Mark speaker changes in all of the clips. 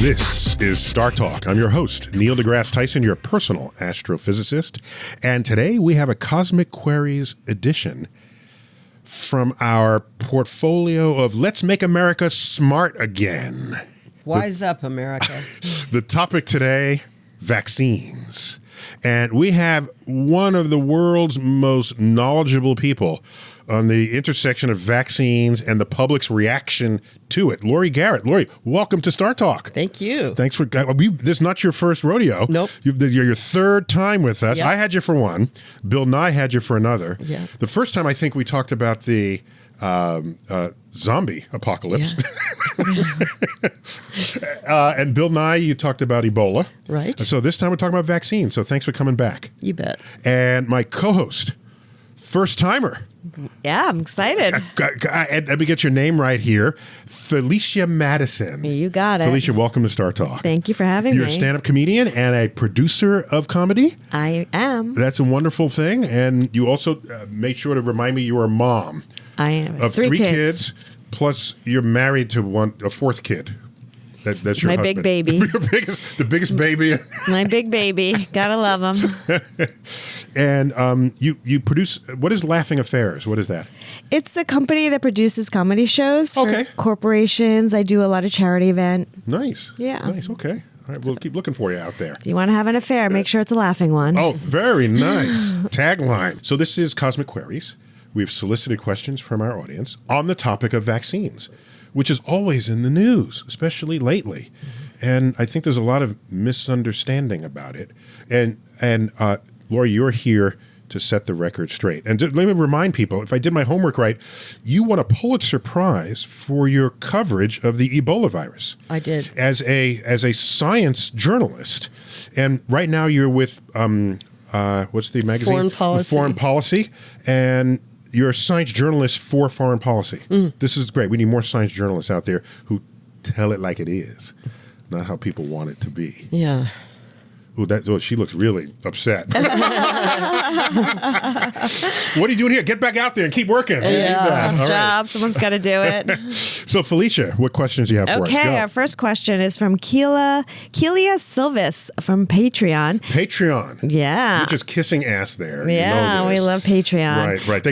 Speaker 1: This is StarTalk. I'm your host, Neil deGrasse Tyson, your personal astrophysicist. And today we have a Cosmic Queries edition from our portfolio of Let's Make America Smart Again.
Speaker 2: Wise up, America.
Speaker 1: The topic today, vaccines. And we have one of the world's most knowledgeable people on the intersection of vaccines and the public's reaction to it. Laurie Garrett. Laurie, welcome to StarTalk.
Speaker 2: Thank you.
Speaker 1: Thanks for... this is not your first rodeo.
Speaker 2: Nope.
Speaker 1: You're your third time with us.
Speaker 2: Yep.
Speaker 1: I had you for one. Bill Nye had you for another.
Speaker 2: Yeah.
Speaker 1: The first time I think we talked about the zombie apocalypse. Yeah. And Bill Nye, you talked about Ebola.
Speaker 2: Right.
Speaker 1: So this time we're talking about vaccines. So thanks for coming back.
Speaker 2: You bet.
Speaker 1: And my co-host, first timer.
Speaker 3: Yeah, I'm excited.
Speaker 1: Let me get your name right here. Felicia Madison.
Speaker 3: You got it.
Speaker 1: Felicia, welcome to StarTalk.
Speaker 3: Thank you for having me.
Speaker 1: You're a stand-up comedian and a producer of comedy.
Speaker 3: I am.
Speaker 1: That's a wonderful thing. And you also made sure to remind me you were a mom.
Speaker 3: I am.
Speaker 1: Of three kids, plus you're married to a fourth kid. That's your
Speaker 3: my
Speaker 1: husband.
Speaker 3: big baby.
Speaker 1: The biggest baby.
Speaker 3: My big baby. Gotta love him.
Speaker 1: And you produce, what is Laughing Affairs? What is that?
Speaker 3: It's a company that produces comedy shows for
Speaker 1: Okay.
Speaker 3: corporations. I do a lot of charity event.
Speaker 1: Nice.
Speaker 3: Yeah.
Speaker 1: Nice. Okay. All right. We'll keep looking for you out there.
Speaker 3: If you want to have an affair, make sure it's a laughing one.
Speaker 1: Oh, very nice. Tagline. So this is Cosmic Queries. We've solicited questions from our audience on the topic of vaccines, which is always in the news, especially lately. And I think there's a lot of misunderstanding about it. And Laurie, you're here to set the record straight. And let me remind people, if I did my homework right, you won a Pulitzer Prize for your coverage of the Ebola virus.
Speaker 2: I did.
Speaker 1: As a science journalist. And right now you're with, what's the magazine?
Speaker 2: Foreign Policy.
Speaker 1: Foreign Policy. And you're a science journalist for foreign policy. This is great. We need more science journalists out there who tell it like it is, not how people want it to be.
Speaker 2: Yeah.
Speaker 1: Ooh, she looks really upset. What are you doing here? Get back out there and keep working.
Speaker 3: Tough
Speaker 1: All
Speaker 3: job. Someone's got to do it.
Speaker 1: So, Felicia, what questions do you have for us?
Speaker 3: Okay,
Speaker 1: Go.
Speaker 3: our first question is from Kelia Silvis from Patreon.
Speaker 1: Patreon.
Speaker 3: Yeah.
Speaker 1: You're just kissing ass there.
Speaker 3: Yeah,
Speaker 1: you know
Speaker 3: we
Speaker 1: this.
Speaker 3: love Patreon.
Speaker 1: Right.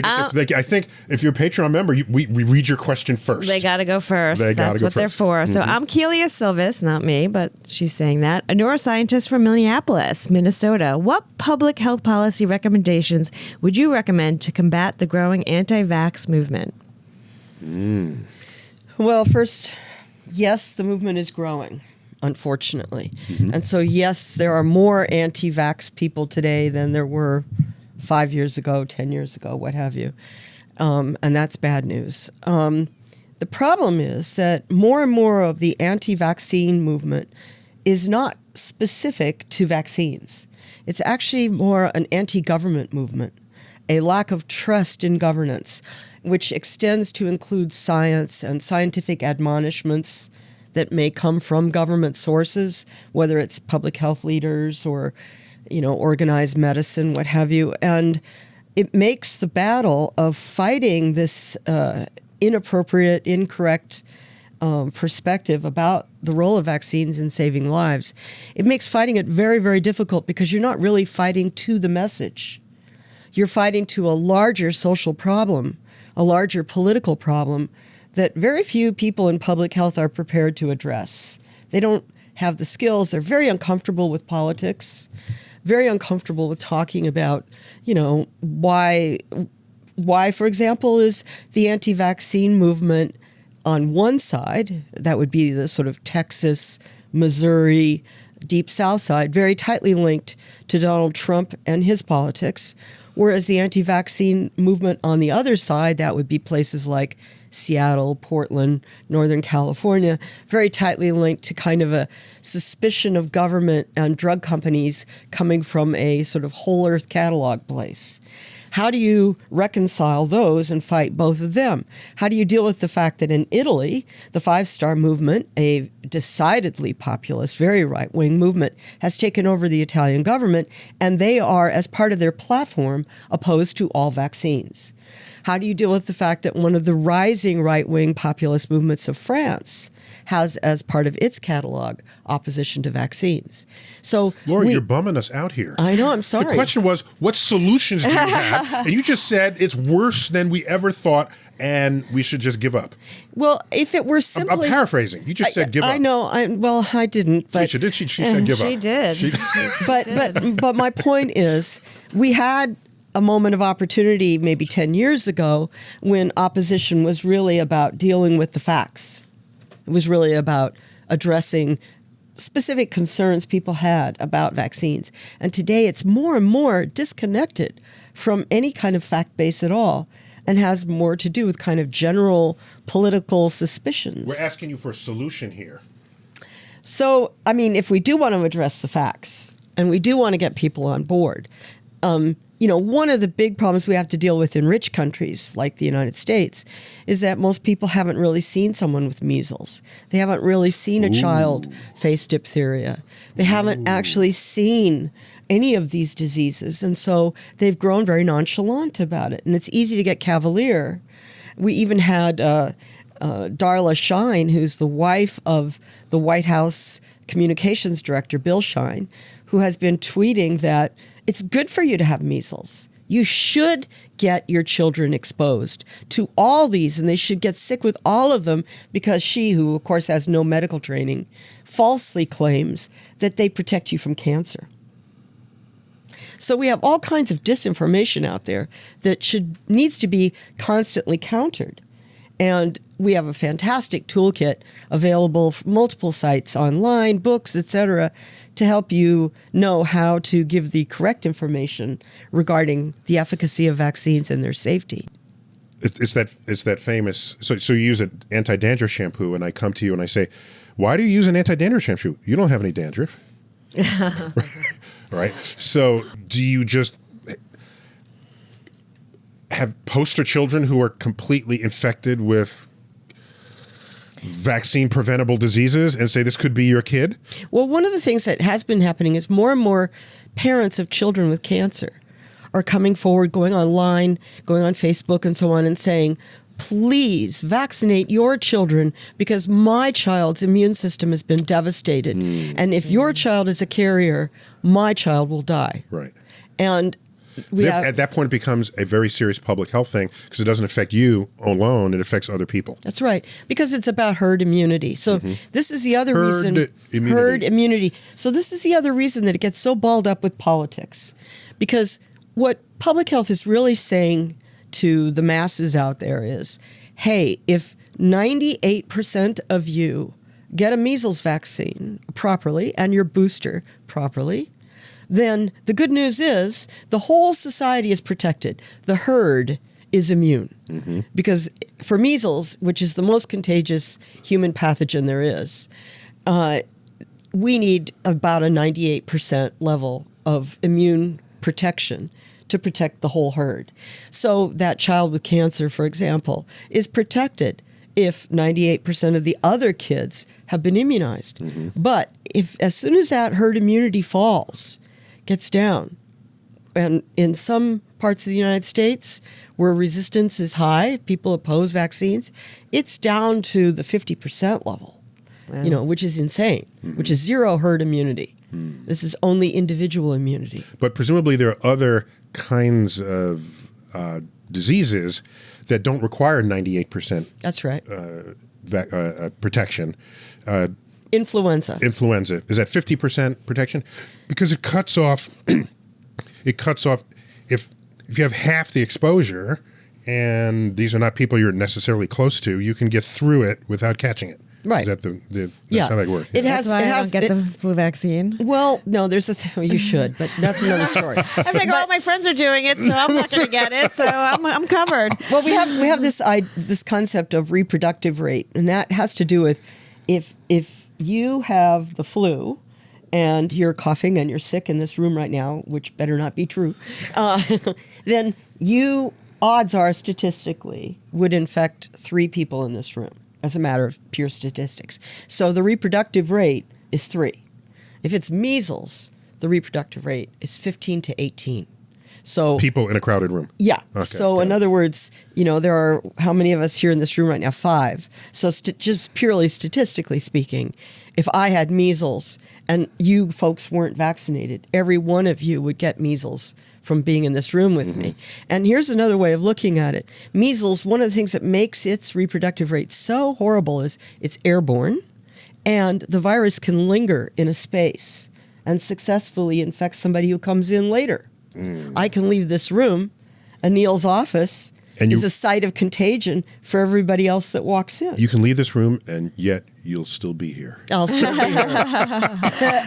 Speaker 1: I think if you're a Patreon member, we read your question first.
Speaker 3: They got to go first.
Speaker 1: They gotta
Speaker 3: That's
Speaker 1: go
Speaker 3: what they're
Speaker 1: first.
Speaker 3: for. So I'm Kelia Silvis, not me, but she's saying that. A neuroscientist from Minneapolis, Minnesota. What public health policy recommendations would you recommend to combat the growing anti-vax movement?
Speaker 2: Well, first, yes, the movement is growing, unfortunately. And so, yes, there are more anti-vax people today than there were 5 years ago, 10 years ago, what have you. And that's bad news. The problem is that more and more of the anti-vaccine movement is not specific to vaccines. It's actually more an anti-government movement, a lack of trust in governance, which extends to include science and scientific admonishments that may come from government sources, whether it's public health leaders or, organized medicine, what have you. And it makes the battle of fighting this inappropriate, incorrect perspective about the role of vaccines in saving lives. It makes fighting it very, very difficult because you're not really fighting to the message. You're fighting to a larger social problem, a larger political problem that very few people in public health are prepared to address. They don't have the skills. They're very uncomfortable with politics, very uncomfortable with talking about, why, for example, is the anti-vaccine movement on one side, that would be the sort of Texas, Missouri, Deep South side, very tightly linked to Donald Trump and his politics, whereas the anti-vaccine movement on the other side, that would be places like Seattle, Portland, Northern California, very tightly linked to kind of a suspicion of government and drug companies coming from a sort of whole earth catalog place. How do you reconcile those and fight both of them? How do you deal with the fact that in Italy, the Five Star Movement, a decidedly populist, very right-wing movement, has taken over the Italian government, and they are, as part of their platform, opposed to all vaccines. How do you deal with the fact that one of the rising right-wing populist movements of France has as part of its catalog opposition to vaccines? So,
Speaker 1: Laurie, you're bumming us out here.
Speaker 2: I know, I'm sorry.
Speaker 1: The question was, what solutions do you have? And you just said it's worse than we ever thought, and we should just give up.
Speaker 2: Well, if it were simply...
Speaker 1: I'm paraphrasing. You just said give up.
Speaker 2: I know. I didn't. But
Speaker 1: Felicia, did she said give up.
Speaker 3: She did.
Speaker 2: But my point is, we had a moment of opportunity maybe 10 years ago when opposition was really about dealing with the facts. It was really about addressing specific concerns people had about vaccines. And today it's more and more disconnected from any kind of fact base at all and has more to do with kind of general political suspicions.
Speaker 1: We're asking you for a solution here.
Speaker 2: So, I mean, if we do want to address the facts and we do want to get people on board, one of the big problems we have to deal with in rich countries like the United States is that most people haven't really seen someone with measles. They haven't really seen a child face diphtheria. They haven't actually seen any of these diseases. And so they've grown very nonchalant about it. And it's easy to get cavalier. We even had Darla Shine, who's the wife of the White House communications director, Bill Shine, who has been tweeting that it's good for you to have measles. You should get your children exposed to all these, and they should get sick with all of them because she, who of course has no medical training, falsely claims that they protect you from cancer. So we have all kinds of disinformation out there that needs to be constantly countered. And we have a fantastic toolkit available from multiple sites online, books, etc., to help you know how to give the correct information regarding the efficacy of vaccines and their safety.
Speaker 1: It's that famous. So you use an anti-dandruff shampoo, and I come to you and I say, "Why do you use an anti-dandruff shampoo? You don't have any dandruff." Right? So do you just have poster children who are completely infected with vaccine preventable diseases and say this could be your kid?
Speaker 2: Well, one of the things that has been happening is more and more parents of children with cancer are coming forward, going online, going on Facebook and so on, and saying, please vaccinate your children because my child's immune system has been devastated. And if your child is a carrier, my child will die.
Speaker 1: Right.
Speaker 2: And
Speaker 1: at that point, it becomes a very serious public health thing because it doesn't affect you alone. It affects other people.
Speaker 2: That's right. Because it's about herd immunity. So this is the other reason.
Speaker 1: Herd
Speaker 2: immunity. So this is the other reason that it gets so balled up with politics. Because what public health is really saying to the masses out there is, hey, if 98% of you get a measles vaccine properly and your booster properly, then the good news is the whole society is protected. The herd is immune. Because for measles, which is the most contagious human pathogen there is, we need about a 98% level of immune protection to protect the whole herd. So that child with cancer, for example, is protected if 98% of the other kids have been immunized. But if as soon as that herd immunity gets down, and in some parts of the United States where resistance is high, people oppose vaccines, it's down to the 50% level, which is insane, which is zero herd immunity. This is only individual immunity.
Speaker 1: But presumably there are other kinds of diseases that don't require 98%.
Speaker 2: That's right.
Speaker 1: Protection.
Speaker 2: Influenza.
Speaker 1: Is that 50% protection? Because it cuts off. If you have half the exposure, and these are not people you're necessarily close to, you can get through it without catching it.
Speaker 2: Right.
Speaker 1: Is that that's how that works?
Speaker 3: That's why I don't get the flu vaccine.
Speaker 2: Well, no, there's you should, but that's another story.
Speaker 3: I figure all my friends are doing it, so I'm not going to get it. So I'm covered.
Speaker 2: Well, we have this concept of reproductive rate, and that has to do with if you have the flu and you're coughing and you're sick in this room right now, which better not be true, then you, odds are statistically, would infect 3 people in this room as a matter of pure statistics. So the reproductive rate is 3. If it's measles, the reproductive rate is 15 to 18. So
Speaker 1: people in a crowded room.
Speaker 2: Yeah.
Speaker 1: Okay,
Speaker 2: So
Speaker 1: got
Speaker 2: in
Speaker 1: it.
Speaker 2: other words, there are how many of us here in this room right now? 5. So just purely statistically speaking, if I had measles and you folks weren't vaccinated, every one of you would get measles from being in this room with me. And here's another way of looking at it. Measles, one of the things that makes its reproductive rate so horrible is it's airborne, and the virus can linger in a space and successfully infect somebody who comes in later. I can leave this room, Anil's office is a site of contagion for everybody else that walks in.
Speaker 1: You can leave this room, and yet you'll still be here.
Speaker 2: I'll still be here.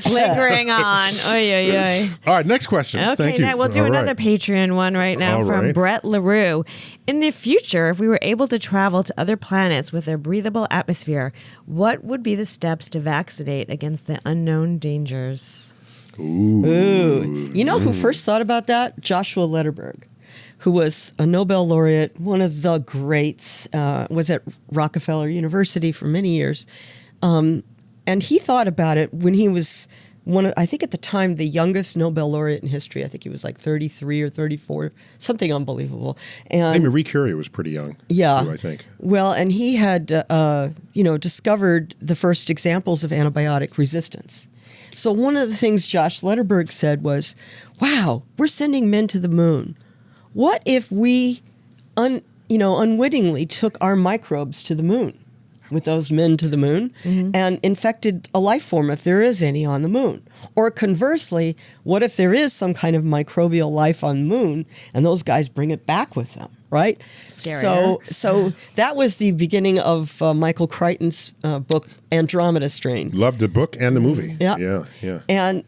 Speaker 3: Lingering on. Oy, oy, oy.
Speaker 1: All right, next question.
Speaker 3: Okay,
Speaker 1: Thank you.
Speaker 3: now we'll do
Speaker 1: All
Speaker 3: another
Speaker 1: right.
Speaker 3: Patreon one right now
Speaker 1: All
Speaker 3: from
Speaker 1: right.
Speaker 3: Brett LaRue. In the future, if we were able to travel to other planets with a breathable atmosphere, what would be the steps to vaccinate against the unknown dangers?
Speaker 2: Ooh. You know who first thought about that? Joshua Lederberg, who was a Nobel laureate, one of the greats, was at Rockefeller University for many years. And he thought about it when he was I think at the time, the youngest Nobel laureate in history. I think he was like 33 or 34, something unbelievable. And
Speaker 1: Marie Curie was pretty young,
Speaker 2: yeah,
Speaker 1: too, I think.
Speaker 2: Well, and he had, discovered the first examples of antibiotic resistance. So one of the things Josh Lederberg said was, wow, we're sending men to the moon. What if we, unwittingly took our microbes to the moon with those men to the moon and infected a life form if there is any on the moon? Or conversely, what if there is some kind of microbial life on the moon and those guys bring it back with them, right? So that was the beginning of Michael Crichton's book, Andromeda Strain.
Speaker 1: Loved the book and the movie.
Speaker 2: Yeah.
Speaker 1: Yeah.
Speaker 2: And,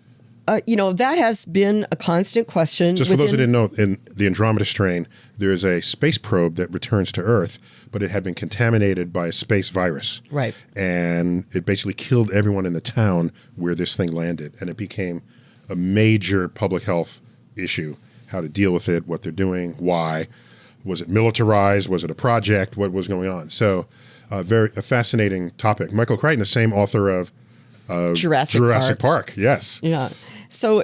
Speaker 2: that has been a constant question.
Speaker 1: Just for those who didn't know, in the Andromeda Strain, there is a space probe that returns to Earth, but it had been contaminated by a space virus.
Speaker 2: Right.
Speaker 1: And it basically killed everyone in the town where this thing landed. And it became a major public health issue, how to deal with it, what they're doing, why. Was it militarized? Was it a project? What was going on? So a fascinating topic. Michael Crichton, the same author of Jurassic Park. Yes.
Speaker 2: Yeah. So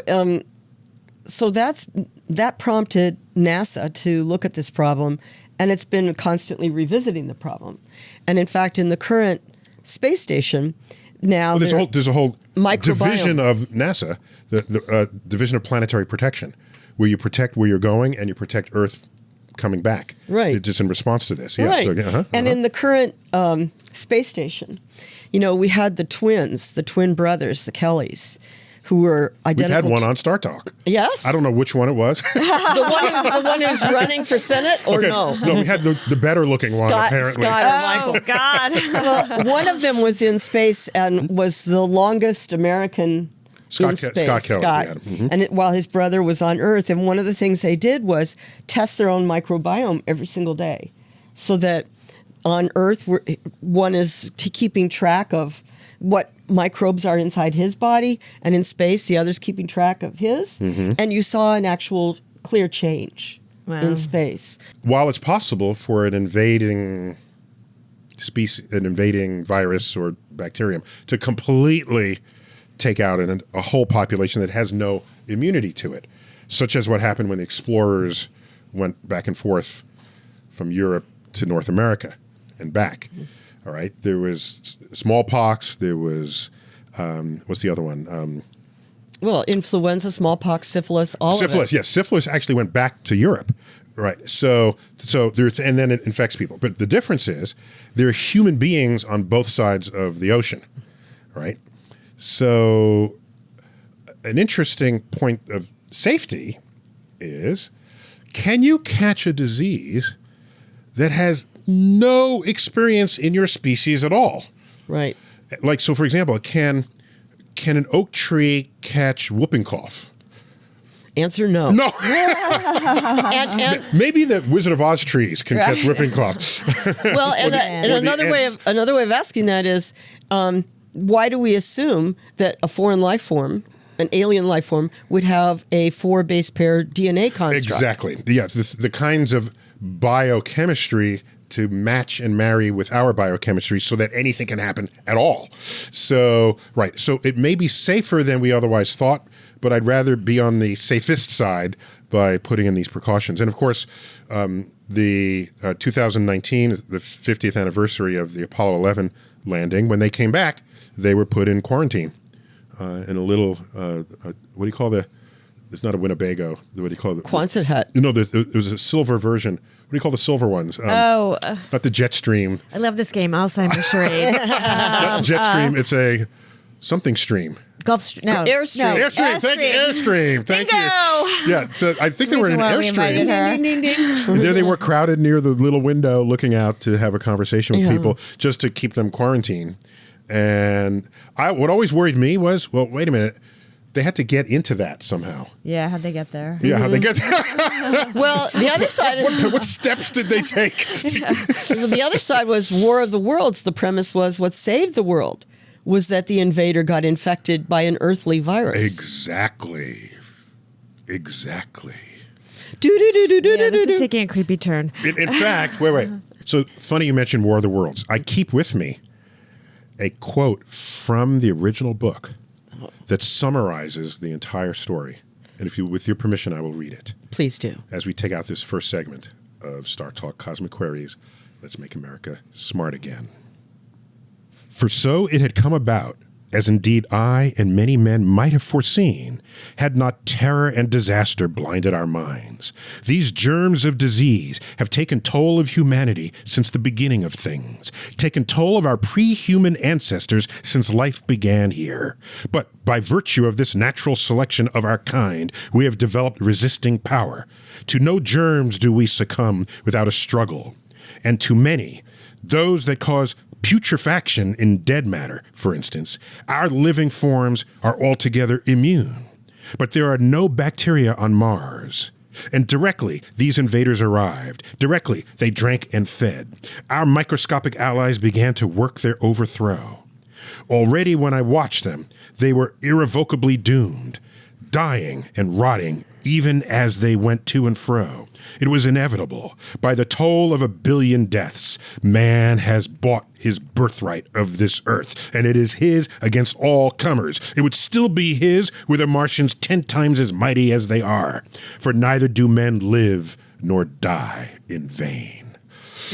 Speaker 2: that prompted NASA to look at this problem, and it's been constantly revisiting the problem. And in fact, in the current space station now,
Speaker 1: there's a whole
Speaker 2: microbiome.
Speaker 1: Division of NASA, the Division of Planetary Protection, where you protect where you're going and you protect Earth coming back.
Speaker 2: Right.
Speaker 1: Just in response to this. Yeah.
Speaker 2: Right.
Speaker 1: So,
Speaker 2: And in the current space station, we had the twin brothers, the Kellys, who were identical.
Speaker 1: We've had one on StarTalk.
Speaker 2: Yes?
Speaker 1: I don't know which one it was.
Speaker 2: the one who's running for Senate, or
Speaker 1: Okay.
Speaker 2: no?
Speaker 1: No, we had the better looking one, apparently.
Speaker 2: Scott and Michael.
Speaker 3: Oh, God.
Speaker 2: Well, one of them was in space and was the longest American in space.
Speaker 1: Scott Kelly.
Speaker 2: Scott.
Speaker 1: Yeah.
Speaker 2: And while his brother was on Earth, and one of the things they did was test their own microbiome every single day, so that on Earth, one is keeping track of what microbes are inside his body, and in space, the other's keeping track of his. And you saw an actual clear change in space.
Speaker 1: While it's possible for an invading virus or bacterium to completely take out a whole population that has no immunity to it, such as what happened when the explorers went back and forth from Europe to North America and back. All right. There was smallpox. There was, what's the other one?
Speaker 2: Well, influenza, smallpox, syphilis, all of it.
Speaker 1: Yes. Syphilis actually went back to Europe. Right. So there's, and then it infects people. But the difference is there are human beings on both sides of the ocean. Right. So an interesting point of safety is, can you catch a disease that has no experience in your species at all?
Speaker 2: Right.
Speaker 1: Like, so for example, can an oak tree catch whooping cough?
Speaker 2: Answer no.
Speaker 1: No.
Speaker 2: and
Speaker 1: Maybe the Wizard of Oz trees can catch whooping cough.
Speaker 2: well, and another way of asking that is, why do we assume that a foreign life form, an alien life form, would have a 4 base pair DNA construct?
Speaker 1: Exactly. Yeah, the kinds of biochemistry to match and marry with our biochemistry so that anything can happen at all. So, right. So it may be safer than we otherwise thought, but I'd rather be on the safest side by putting in these precautions. And of course, the 2019, the 50th anniversary of the Apollo 11 landing, when they came back, they were put in quarantine in a little, what do you call it's not a Winnebago. What do you call it?
Speaker 2: Quonset hut.
Speaker 1: No, it was a silver version. What do you call the silver ones? Not the Jetstream.
Speaker 3: I love this game, Alzheimer's charades.
Speaker 1: Not Jetstream. It's a something stream.
Speaker 3: Airstream.
Speaker 1: No. Airstream. Thank you. Airstream. Thank
Speaker 3: Bingo!
Speaker 1: you. Yeah. So I think they were in an Airstream.
Speaker 3: Ding, ding, ding.
Speaker 1: There they were crowded near the little window looking out to have a conversation with people just to keep them quarantined. And what always worried me was, well, wait a minute. They had to get into that somehow.
Speaker 3: Yeah, how'd they get there?
Speaker 1: Yeah, how'd they get there?
Speaker 2: Well, the other side...
Speaker 1: What steps did they take?
Speaker 2: The other side was War of the Worlds. The premise was what saved the world was that the invader got infected by an earthly virus.
Speaker 1: Exactly.
Speaker 2: Do, do, do, do, do,
Speaker 3: Yeah,
Speaker 2: do,
Speaker 3: this
Speaker 2: do.
Speaker 3: is taking a creepy turn.
Speaker 1: In fact, wait. So funny you mentioned War of the Worlds. I keep with me a quote from the original book that summarizes the entire story. And with your permission, I will read it.
Speaker 2: Please do.
Speaker 1: As we take out this first segment of StarTalk Cosmic Queries, let's make America smart again. For so it had come about, as indeed I and many men might have foreseen, had not terror and disaster blinded our minds. These germs of disease have taken toll of humanity since the beginning of things, taken toll of our pre-human ancestors since life began here. But by virtue of this natural selection of our kind, we have developed resisting power. To no germs do we succumb without a struggle, and to many, those that cause putrefaction in dead matter, for instance, our living forms are altogether immune. But there are no bacteria on Mars. And directly these invaders arrived, directly they drank and fed, our microscopic allies began to work their overthrow. Already when I watched them, they were irrevocably doomed, dying and rotting even as they went to and fro. It was inevitable. By the toll of 1 billion deaths, man has bought his birthright of this earth, and it is his against all comers. It would still be his were the Martians 10 times as mighty as they are, for neither do men live nor die in vain.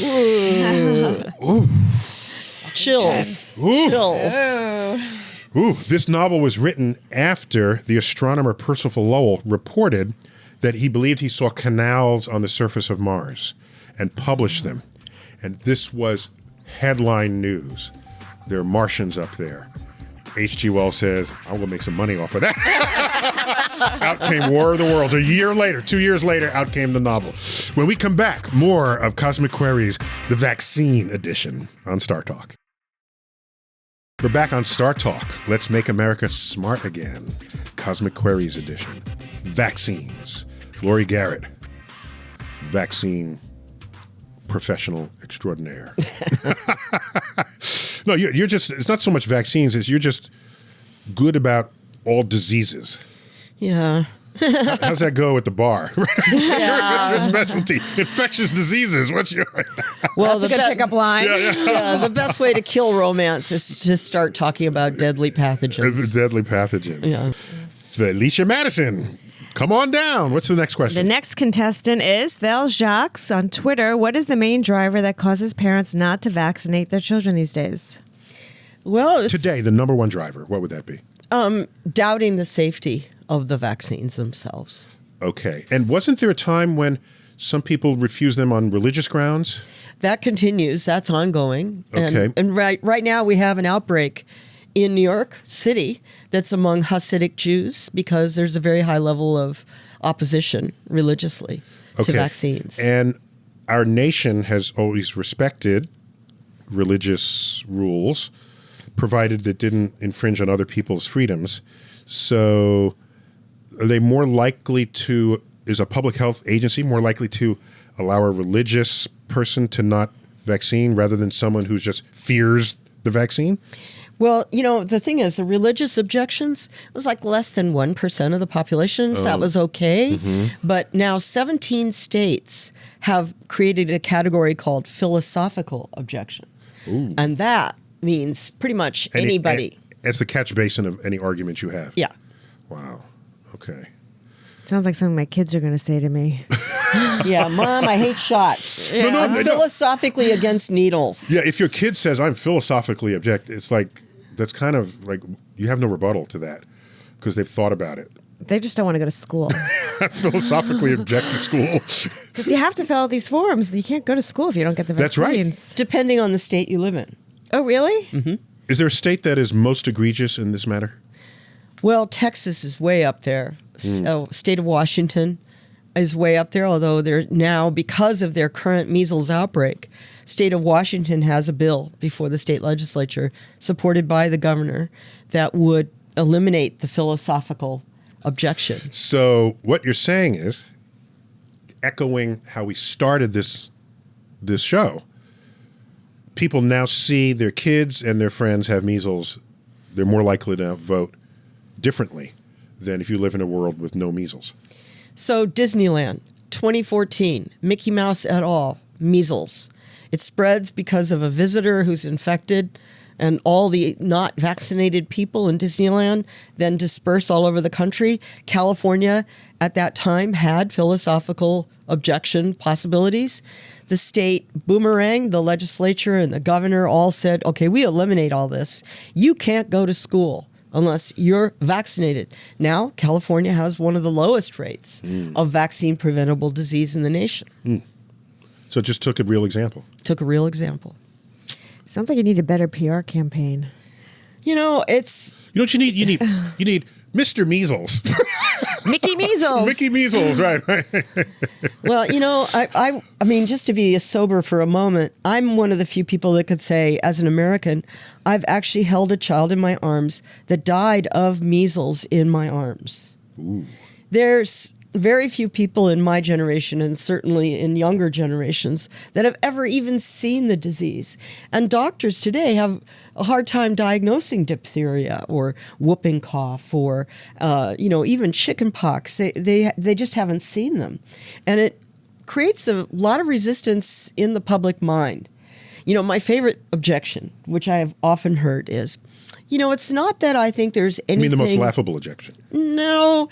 Speaker 1: Ooh.
Speaker 2: Chills.
Speaker 1: Ooh.
Speaker 2: Chills.
Speaker 1: Ooh, this novel was written after the astronomer Percival Lowell reported that he believed he saw canals on the surface of Mars and published them. And this was headline news. There are Martians up there. H.G. Wells says, I'm going to make some money off of that. Out came War of the Worlds. 2 years later, out came the novel. When we come back, more of Cosmic Queries, the vaccine edition on StarTalk. We're back on StarTalk. Let's make America smart again. Cosmic Queries edition. Vaccines. Laurie Garrett, vaccine professional extraordinaire. No, you're just, it's not so much vaccines as you're just good about all diseases.
Speaker 2: Yeah.
Speaker 1: How's that go at the bar? What's your specialty? Infectious diseases. What's your...
Speaker 2: Well,
Speaker 3: That's a good pickup line.
Speaker 2: Yeah, the best way to kill romance is to start talking about deadly pathogens.
Speaker 1: Deadly pathogens.
Speaker 2: Yeah.
Speaker 1: Felicia Madison, come on down. What's the next question?
Speaker 3: The next contestant is Thel Jacques on Twitter. What is the main driver that causes parents not to vaccinate their children these days?
Speaker 2: Well, it's
Speaker 1: Today, the number one driver, what would that be?
Speaker 2: doubting the safety of the vaccines themselves.
Speaker 1: Okay. And wasn't there a time when some people refused them on religious grounds?
Speaker 2: That continues. That's ongoing.
Speaker 1: Okay.
Speaker 2: And right now we have an outbreak in New York City that's among Hasidic Jews because there's a very high level of opposition religiously to vaccines.
Speaker 1: And our nation has always respected religious rules, provided that didn't infringe on other people's freedoms. So are they more likely to, is a public health agency more likely to allow a religious person to not vaccine rather than someone who just fears the vaccine?
Speaker 2: Well, you know, the thing is, the religious objections was like less than 1% of the population, so that was okay. Mm-hmm. But now 17 states have created a category called philosophical objection. Ooh. And that means pretty much anybody.
Speaker 1: It's the catch basin of any argument you have.
Speaker 2: Yeah.
Speaker 1: Wow. Okay.
Speaker 3: Sounds like something my kids are going to say to me.
Speaker 2: Yeah, Mom, I hate shots.
Speaker 1: No,
Speaker 2: I'm philosophically against needles.
Speaker 1: Yeah, if your kid says, I'm philosophically object, it's like, that's kind of like, you have no rebuttal to that because they've thought about it.
Speaker 3: They just don't want to go to school.
Speaker 1: Philosophically object to school.
Speaker 3: Because you have to fill out these forms. You can't go to school if you don't get the
Speaker 1: That's right.
Speaker 3: vaccines.
Speaker 2: Depending on the state you live in.
Speaker 3: Oh, really?
Speaker 2: Mm-hmm.
Speaker 1: Is there a state that is most egregious in this matter?
Speaker 2: Well, Texas is way up there. So, state of Washington is way up there, although they're now, because of their current measles outbreak, state of Washington has a bill before the state legislature, supported by the governor, that would eliminate the philosophical objection.
Speaker 1: So what you're saying is, echoing how we started this show, people now see their kids and their friends have measles. They're more likely to vote differently than if you live in a world with no measles.
Speaker 2: So Disneyland, 2014, Mickey Mouse et al., measles. It spreads because of a visitor who's infected, and all the not vaccinated people in Disneyland then disperse all over the country. California at that time had philosophical objection possibilities. The state boomerang, the legislature and the governor all said, okay, we eliminate all this. You can't go to school unless you're vaccinated. Now, California has one of the lowest rates of vaccine-preventable disease in the nation.
Speaker 1: So it just took a real example.
Speaker 2: Took a real example.
Speaker 3: Sounds like you need a better PR campaign.
Speaker 2: You know, it's...
Speaker 1: You know what you need? You need Mr. Measles.
Speaker 3: Mickey Measles.
Speaker 1: Mickey Measles, right.
Speaker 2: Well, you know, I mean, just to be sober for a moment, I'm one of the few people that could say, as an American, I've actually held a child in my arms that died of measles in my arms.
Speaker 1: Ooh.
Speaker 2: There's very few people in my generation, and certainly in younger generations, that have ever even seen the disease. And doctors today have a hard time diagnosing diphtheria or whooping cough or, even chicken pox. They just haven't seen them. And it creates a lot of resistance in the public mind. You know, my favorite objection, which I have often heard, is, it's not that I think there's anything...
Speaker 1: You mean the most laughable objection?
Speaker 2: No,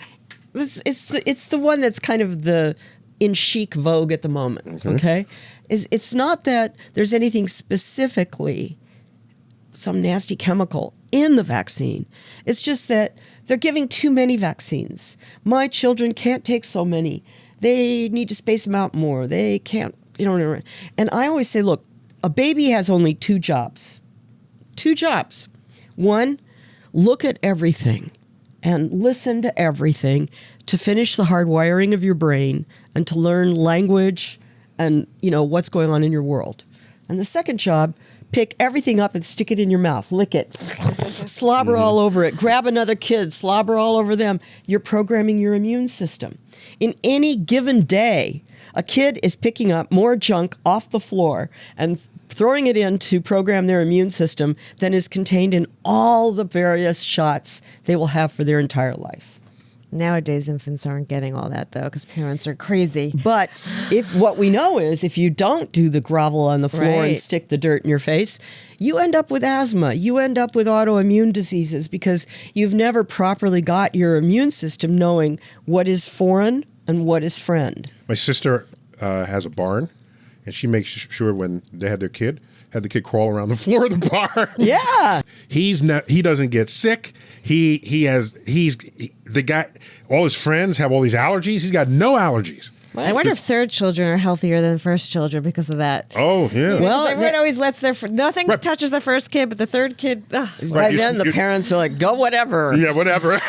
Speaker 2: it's the one that's kind of in chic vogue at the moment. Okay, it's not that there's anything specifically, some nasty chemical in the vaccine. It's just that they're giving too many vaccines. My children can't take so many. They need to space them out more. They can't, And I always say, look, a baby has only two jobs. Two jobs. One, look at everything and listen to everything to finish the hardwiring of your brain and to learn language and, what's going on in your world. And the second job, pick everything up and stick it in your mouth. Lick it. Slobber all over it. Grab another kid. Slobber all over them. You're programming your immune system. In any given day, a kid is picking up more junk off the floor and throwing it in to program their immune system than is contained in all the various shots they will have for their entire life.
Speaker 3: Nowadays, infants aren't getting all that, though, because parents are crazy.
Speaker 2: But what we know is if you don't do the grovel on the floor and
Speaker 3: Right.
Speaker 2: stick the dirt in your face, you end up with asthma. You end up with autoimmune diseases because you've never properly got your immune system knowing what is foreign and what is friend.
Speaker 1: My sister has a barn, and she makes sure when they had the kid crawl around the floor of the barn.
Speaker 2: Yeah.
Speaker 1: He doesn't get sick. The guy, all his friends have all these allergies. He's got no allergies.
Speaker 3: I wonder if third children are healthier than first children because of that.
Speaker 1: Oh, yeah.
Speaker 2: Well,
Speaker 3: Everyone always lets nothing
Speaker 1: Right.
Speaker 3: touches the first kid, but the third kid, ugh.
Speaker 2: By then, the parents are like, go whatever.
Speaker 1: Yeah, whatever.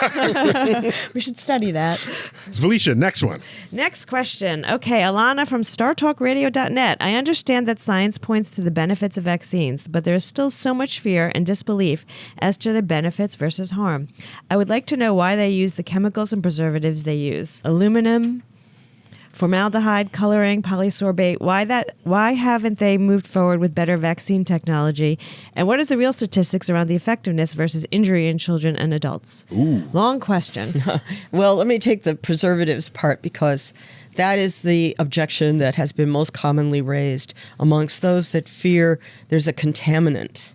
Speaker 3: We should study that.
Speaker 1: Felicia, next one.
Speaker 3: Next question. Okay, Alana from StarTalkRadio.net. I understand that science points to the benefits of vaccines, but there is still so much fear and disbelief as to their benefits versus harm. I would like to know why they use the chemicals and preservatives they use. Aluminum, formaldehyde, coloring, polysorbate. Why haven't they moved forward with better vaccine technology? And what is the real statistics around the effectiveness versus injury in children and adults?
Speaker 1: Ooh.
Speaker 3: Long question.
Speaker 2: Well, let me take the preservatives part because that is the objection that has been most commonly raised amongst those that fear there's a contaminant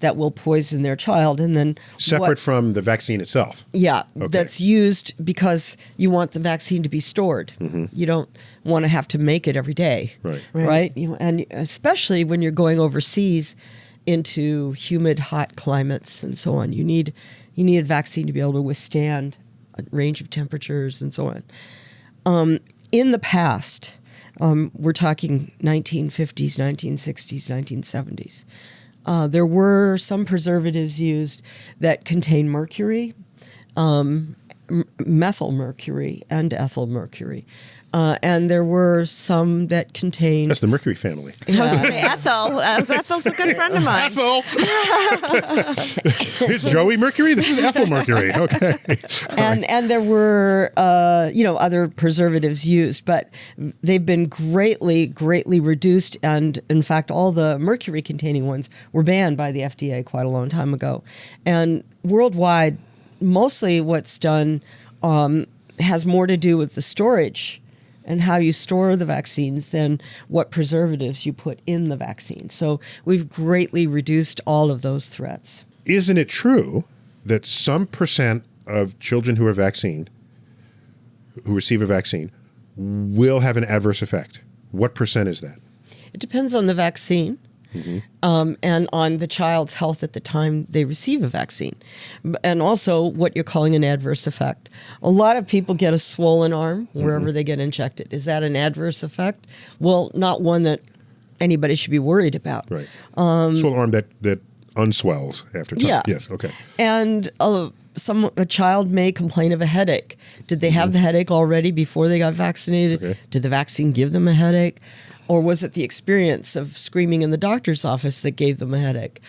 Speaker 2: that will poison their child. And then
Speaker 1: Separate from the vaccine itself.
Speaker 2: Yeah,
Speaker 1: Okay.
Speaker 2: that's used because you want the vaccine to be stored. You don't want to have to make it every day.
Speaker 1: Right.
Speaker 2: And especially when you're going overseas into humid, hot climates and so on. You need a vaccine to be able to withstand a range of temperatures and so on. In the past, we're talking 1950s, 1960s, 1970s, there were some preservatives used that contain mercury, methyl mercury, and ethyl mercury. And there were some that contained...
Speaker 1: That's the mercury family.
Speaker 3: I was going to say Ethel. Ethel's a good friend of mine.
Speaker 1: Ethel! Here's Joey Mercury. This is Ethel Mercury. Okay.
Speaker 2: And there were, other preservatives used, but they've been greatly, greatly reduced. And in fact, all the mercury-containing ones were banned by the FDA quite a long time ago. And worldwide, mostly what's done has more to do with the storage and how you store the vaccines than what preservatives you put in the vaccine. So we've greatly reduced all of those threats.
Speaker 1: Isn't it true that some percent of children who are vaccinated, who receive a vaccine, will have an adverse effect? What percent is that?
Speaker 2: It depends on the vaccine. And on the child's health at the time they receive a vaccine. And also what you're calling an adverse effect. A lot of people get a swollen arm wherever they get injected. Is that an adverse effect? Well, not one that anybody should be worried about.
Speaker 1: Right. Swollen arm that unswells after time.
Speaker 2: Yeah.
Speaker 1: Yes, okay.
Speaker 2: And a child may complain of a headache. Did they have the headache already before they got vaccinated?
Speaker 1: Okay.
Speaker 2: Did the vaccine give them a headache? Or was it the experience of screaming in the doctor's office that gave them a headache?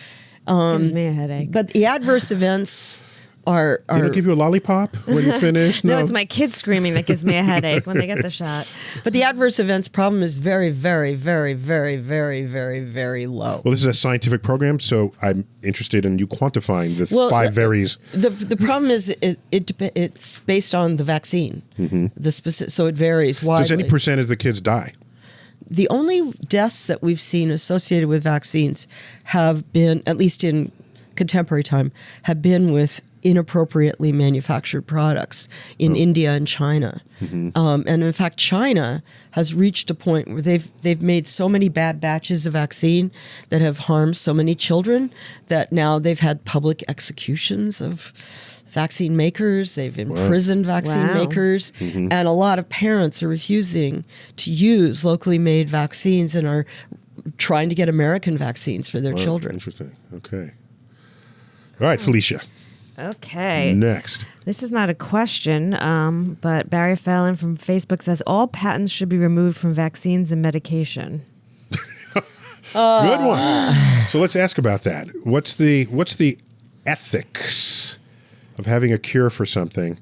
Speaker 3: Gives me a headache.
Speaker 2: But the adverse events are...
Speaker 1: They don't give you a lollipop when you finish?
Speaker 3: No, it's my kids screaming that gives me a headache when they get the shot.
Speaker 2: But the adverse events problem is very, very, very, very, very, very, very low.
Speaker 1: Well, this is a scientific program, so I'm interested in you quantifying the 5 varies.
Speaker 2: The problem is it's based on the vaccine. The specific, so it varies widely.
Speaker 1: Does any percent of the kids die?
Speaker 2: The only deaths that we've seen associated with vaccines have been, at least in contemporary time, have been with inappropriately manufactured products in India and China. And in fact, China has reached a point where they've made so many bad batches of vaccine that have harmed so many children that now they've had public executions of vaccine makers. They've imprisoned vaccine makers. And a lot of parents are refusing to use locally made vaccines and are trying to get American vaccines for their children.
Speaker 1: Interesting. Okay. All right, Felicia.
Speaker 3: Okay.
Speaker 1: Next.
Speaker 3: This is not a question, but Barry Fallon from Facebook says all patents should be removed from vaccines and medication.
Speaker 1: Good one. So let's ask about that. What's the ethics of having a cure for something,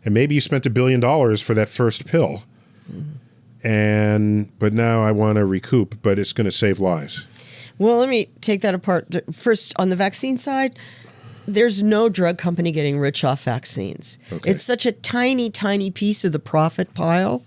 Speaker 1: and maybe you spent $1 billion for that first pill, but now I want to recoup, but it's going to save lives?
Speaker 2: Well, let me take that apart. First, on the vaccine side, there's no drug company getting rich off vaccines.
Speaker 1: Okay.
Speaker 2: It's such a tiny, tiny piece of the profit pile,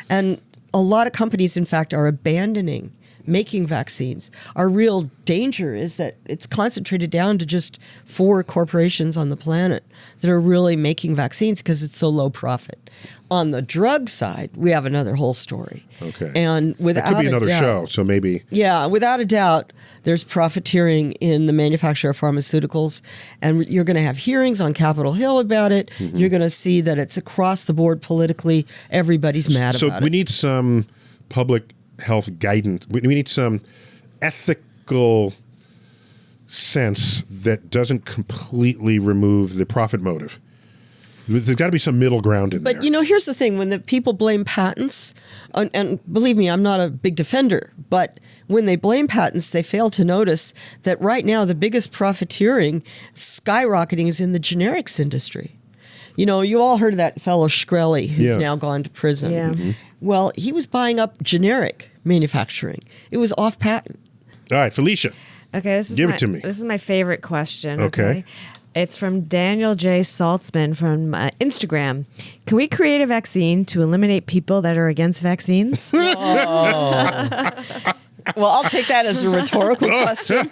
Speaker 2: and a lot of companies, in fact, are abandoning making vaccines. Our real danger is that it's concentrated down to just 4 corporations on the planet that are really making vaccines because it's so low profit. On the drug side, we have another whole story.
Speaker 1: Okay.
Speaker 2: And without
Speaker 1: that could be another
Speaker 2: doubt,
Speaker 1: show, so maybe.
Speaker 2: Yeah, without a doubt, there's profiteering in the manufacture of pharmaceuticals, and you're going to have hearings on Capitol Hill about it. You're going to see that it's across the board politically. Everybody's mad about it.
Speaker 1: So we need some public health guidance. We need some ethical sense that doesn't completely remove the profit motive. There's got to be some middle ground in there.
Speaker 2: But, here's the thing. When the people blame patents, and believe me, I'm not a big defender, but when they blame patents, they fail to notice that right now the biggest profiteering, skyrocketing, is in the generics industry. You all heard of that fellow Shkreli who's now gone to prison.
Speaker 3: Yeah.
Speaker 2: Well, he was buying up generic manufacturing. It was off patent.
Speaker 1: All right, Felicia.
Speaker 3: Okay,
Speaker 1: Give it to me.
Speaker 3: This is my favorite question.
Speaker 1: Okay.
Speaker 3: It's from Daniel J. Saltzman from Instagram. Can we create a vaccine to eliminate people that are against vaccines?
Speaker 2: Well, I'll take that as a rhetorical question.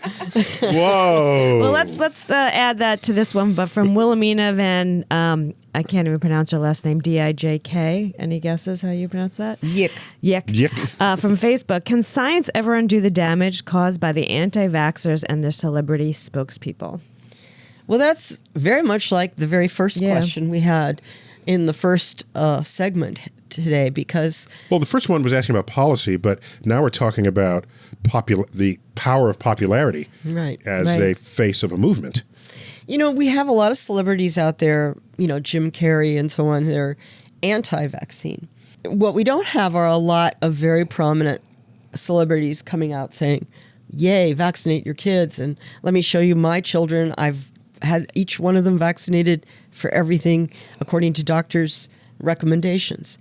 Speaker 1: Whoa.
Speaker 3: Well, let's add that to this one, but from Wilhelmina Van, I can't even pronounce her last name, D-I-J-K. Any guesses how you pronounce that?
Speaker 2: Yick.
Speaker 3: From Facebook, can science ever undo the damage caused by the anti-vaxxers and their celebrity spokespeople?
Speaker 2: Well, that's very much like the very first question we had in the first segment today, because...
Speaker 1: Well, the first one was asking about policy, but now we're talking about the power of popularity as a face of a movement.
Speaker 2: You know, we have a lot of celebrities out there, you know, Jim Carrey and so on, they're anti-vaccine. What we don't have are a lot of very prominent celebrities coming out saying, yay, vaccinate your kids, and let me show you my children. I've had each one of them vaccinated for everything according to doctors' recommendations.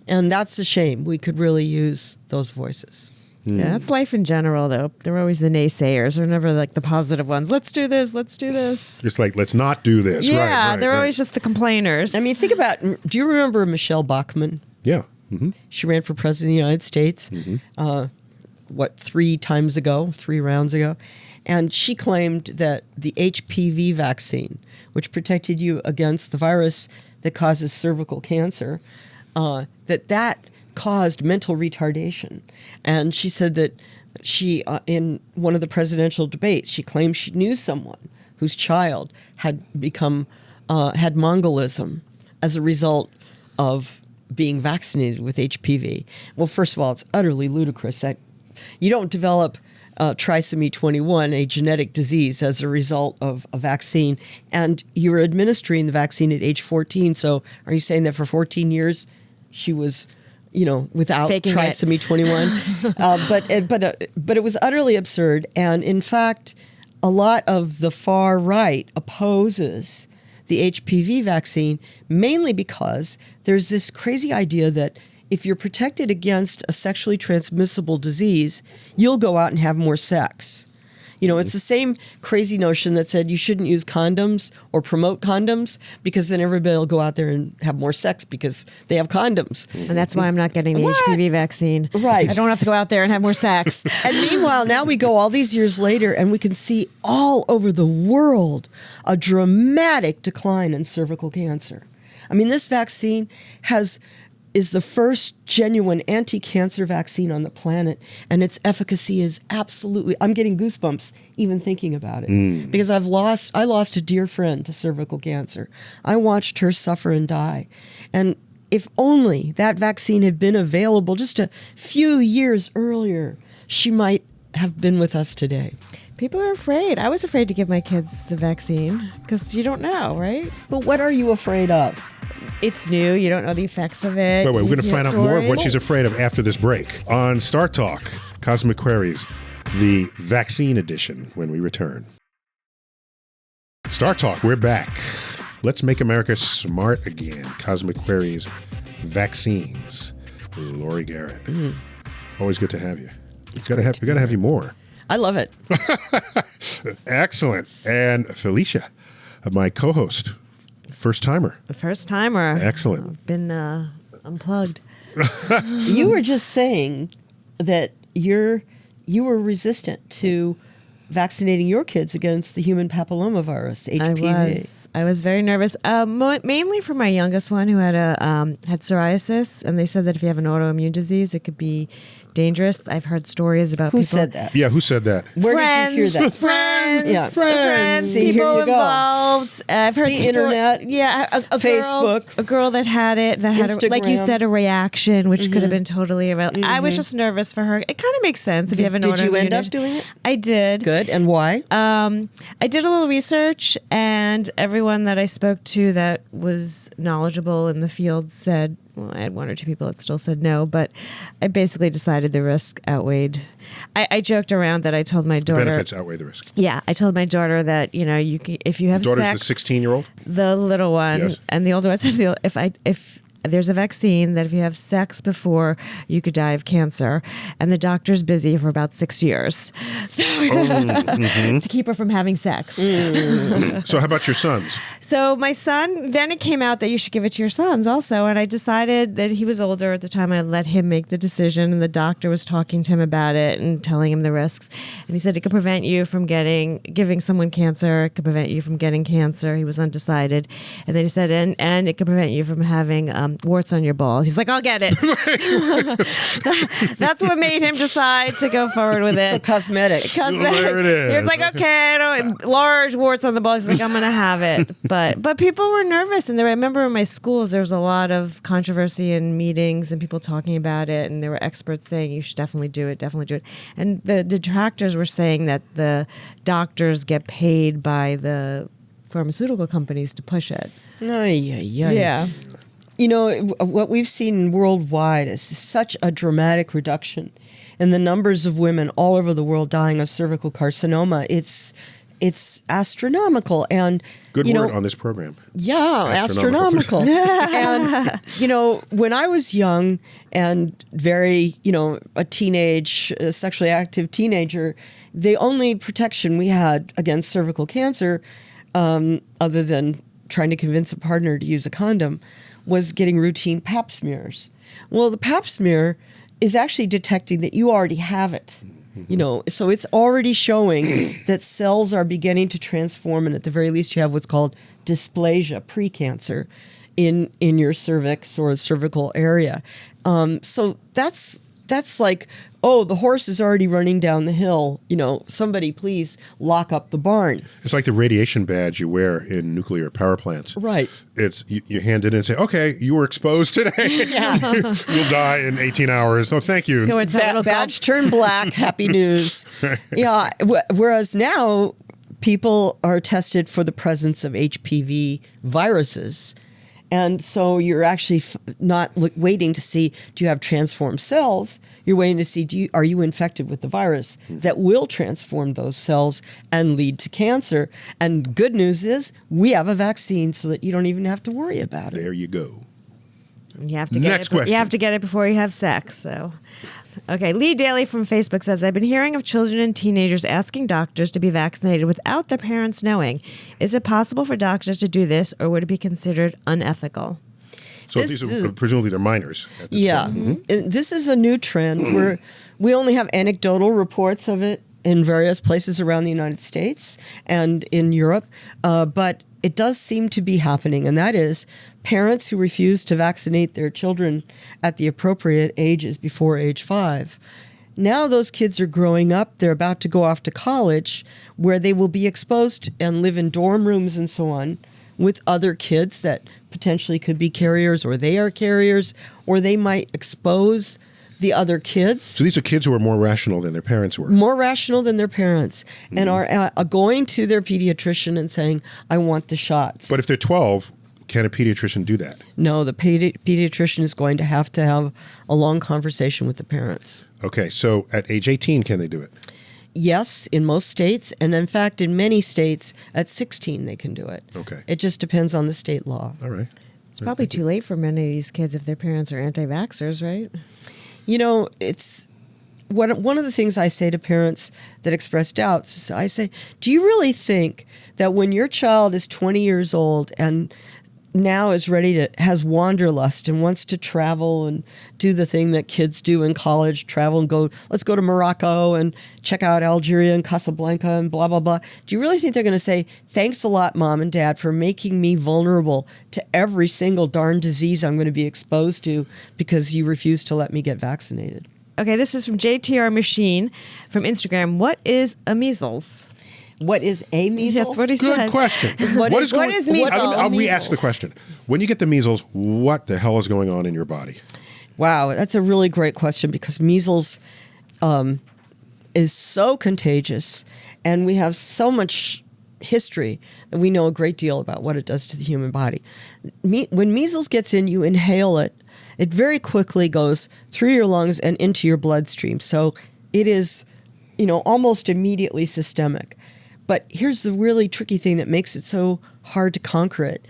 Speaker 2: And that's a shame. We could really use those voices.
Speaker 3: Yeah, that's life in general, though. They're always the naysayers. They're never like the positive ones. Let's do this. Let's do this.
Speaker 1: It's like, let's not do this.
Speaker 3: Yeah, they're always just the complainers.
Speaker 2: I mean, think about, do you remember Michelle Bachmann?
Speaker 1: Yeah.
Speaker 2: She ran for president of the United States, 3 rounds ago. And she claimed that the HPV vaccine, which protected you against the virus that causes cervical cancer, that caused mental retardation. And she said that she, in one of the presidential debates, she claimed she knew someone whose child had become, had Mongolism as a result of being vaccinated with HPV. Well, first of all, it's utterly ludicrous that you don't develop trisomy 21, a genetic disease, as a result of a vaccine, and you were administering the vaccine at age 14. So are you saying that for 14 years she was, you know, without
Speaker 3: faking
Speaker 2: trisomy 21? But it was utterly absurd. And in fact, a lot of the far right opposes the HPV vaccine, mainly because there's this crazy idea that if you're protected against a sexually transmissible disease, you'll go out and have more sex. You know, it's the same crazy notion that said you shouldn't use condoms or promote condoms because then everybody will go out there and have more sex because they have condoms.
Speaker 3: And that's why I'm not getting the HPV vaccine.
Speaker 2: Right.
Speaker 3: I don't have to go out there and have more sex.
Speaker 2: And meanwhile, now we go all these years later and we can see all over the world a dramatic decline in cervical cancer. I mean, this vaccine is the first genuine anti-cancer vaccine on the planet, and its efficacy is absolutely, I'm getting goosebumps even thinking about it, because I lost a dear friend to cervical cancer. I watched her suffer and die. And if only that vaccine had been available just a few years earlier, she might have been with us today.
Speaker 3: People are afraid. I was afraid to give my kids the vaccine because you don't know, right?
Speaker 2: But what are you afraid of?
Speaker 3: It's new. You don't know the effects of it.
Speaker 1: Wait, we're going to find out more of what
Speaker 3: Stories.
Speaker 1: she's afraid of after this break. On StarTalk, Cosmic Queries, the vaccine edition, when we return. StarTalk, we're back. Let's make America smart again. Cosmic Queries, vaccines. Laurie Garrett. Always good to have you. We got to have you more.
Speaker 2: I love it.
Speaker 1: Excellent. And Felicia, my co-host, first timer.
Speaker 3: The first timer.
Speaker 1: Excellent.
Speaker 3: I've been unplugged.
Speaker 2: You were just saying that you were resistant to vaccinating your kids against the human papillomavirus, HPV.
Speaker 3: I was very nervous, mainly for my youngest one who had had psoriasis, and they said that if you have an autoimmune disease, it could be dangerous. I've heard stories about
Speaker 2: Who
Speaker 3: people.
Speaker 2: said that?
Speaker 1: Yeah, who said that?
Speaker 2: Where did you hear that?
Speaker 3: Friends,
Speaker 2: Yeah.
Speaker 3: friends,
Speaker 2: See, here
Speaker 3: people
Speaker 2: you go.
Speaker 3: involved. I've heard
Speaker 2: The internet,
Speaker 3: a
Speaker 2: Facebook.
Speaker 3: a girl that had it, that had, like you
Speaker 2: Instagram.
Speaker 3: said, a reaction, which could have been totally irrelevant. I was just nervous for her. It kind of makes sense if you have an autoimmune.
Speaker 2: Did you end up doing it?
Speaker 3: I did.
Speaker 2: Good. And why?
Speaker 3: I did a little research, and everyone that I spoke to that was knowledgeable in the field said, well, I had one or two people that still said no, but I basically decided the risk outweighed. I joked around that I told my daughter...
Speaker 1: Benefits outweigh the risks.
Speaker 3: Yeah, I told my daughter that, you know, if you have
Speaker 1: Daughter's
Speaker 3: sex...
Speaker 1: the 16-year-old?
Speaker 3: The little one.
Speaker 1: Yes.
Speaker 3: And the older one said, if there's a vaccine that if you have sex before, you could die of cancer. And the doctor's busy for about 6 years. So to keep her from having sex.
Speaker 1: So how about your sons?
Speaker 3: So my son, then it came out that you should give it to your sons also. And I decided that he was older at the time. I let him make the decision. And the doctor was talking to him about it and telling him the risks. And he said it could prevent you from giving someone cancer. It could prevent you from getting cancer. He was undecided. And then he said, and it could prevent you from having warts on your balls. He's like, I'll get it. That's what made him decide to go forward with it.
Speaker 2: So cosmetic.
Speaker 1: There it is.
Speaker 3: He was like, okay, I don't, large warts on the balls. He's like, I'm going to have it. But people were nervous. And I remember in my schools, there was a lot of controversy in meetings and people talking about it. And there were experts saying, you should definitely do it, definitely do it. And the detractors were saying that the doctors get paid by the pharmaceutical companies to push it.
Speaker 2: Yeah. You know, what we've seen worldwide is such a dramatic reduction in the numbers of women all over the world dying of cervical carcinoma. It's astronomical. And
Speaker 1: Good word on this program.
Speaker 2: Yeah, astronomical. And, you know, when I was young and very, a sexually active teenager, the only protection we had against cervical cancer, other than trying to convince a partner to use a condom, was getting routine pap smears. Well, the pap smear is actually detecting that you already have it. So it's already showing that cells are beginning to transform, and at the very least you have what's called dysplasia, precancer, in your cervix or cervical area. So that's like, oh, the horse is already running down the hill. Somebody please lock up the barn.
Speaker 1: It's like the radiation badge you wear in nuclear power plants.
Speaker 2: Right.
Speaker 1: It's you hand it in and say, okay, you were exposed today. You'll die in 18 hours. No, thank you.
Speaker 2: Badge turned black. Happy news. Yeah. Whereas now people are tested for the presence of HPV viruses. And so you're actually not waiting to see, do you have transformed cells? You're waiting to see, are you infected with the virus that will transform those cells and lead to cancer? And good news is we have a vaccine so that you don't even have to worry about it.
Speaker 1: There you go.
Speaker 3: You have to
Speaker 1: Next question.
Speaker 3: You have to get it before you have sex. So, okay. Lee Daly from Facebook says, I've been hearing of children and teenagers asking doctors to be vaccinated without their parents knowing. Is it possible for doctors to do this, or would it be considered unethical?
Speaker 1: So these are presumably they're minors. At this point.
Speaker 2: Mm-hmm. This is a new trend where we only have anecdotal reports of it in various places around the United States and in Europe, but it does seem to be happening, and that is parents who refuse to vaccinate their children at the appropriate ages before age 5. Now those kids are growing up. They're about to go off to college where they will be exposed and live in dorm rooms and so on with other kids that potentially could be carriers, or they are carriers, or they might expose the other kids.
Speaker 1: So these are kids who are more rational than their parents were.
Speaker 2: More rational than their parents, and are going to their pediatrician and saying, I want the shots.
Speaker 1: But if they're 12, can a pediatrician do that?
Speaker 2: No, the pediatrician is going to have a long conversation with the parents.
Speaker 1: Okay, so at age 18, can they do it?
Speaker 2: Yes, in most states, and in fact, in many states, at 16 they can do it.
Speaker 1: Okay.
Speaker 2: It just depends on the state law.
Speaker 1: All right.
Speaker 3: It's probably too late for many of these kids if their parents are anti-vaxxers, right?
Speaker 2: It's one of the things I say to parents that express doubts is I say, do you really think that when your child is 20 years old and now has wanderlust and wants to travel and do the thing that kids do in college, travel and let's go to Morocco and check out Algeria and Casablanca and blah, blah, blah. Do you really think they're going to say, thanks a lot, Mom and Dad, for making me vulnerable to every single darn disease I'm going to be exposed to because you refuse to let me get vaccinated?
Speaker 3: Okay, this is from JTR Machine from Instagram. What is a measles?
Speaker 2: What is a measles?
Speaker 3: That's what he said.
Speaker 1: Good question.
Speaker 3: What is measles?
Speaker 1: I'll re-ask the question. When you get the measles, what the hell is going on in your body?
Speaker 2: Wow, that's a really great question because measles is so contagious, and we have so much history that we know a great deal about what it does to the human body. When measles gets in, you inhale it. It very quickly goes through your lungs and into your bloodstream. So it is, almost immediately systemic. But here's the really tricky thing that makes it so hard to conquer it.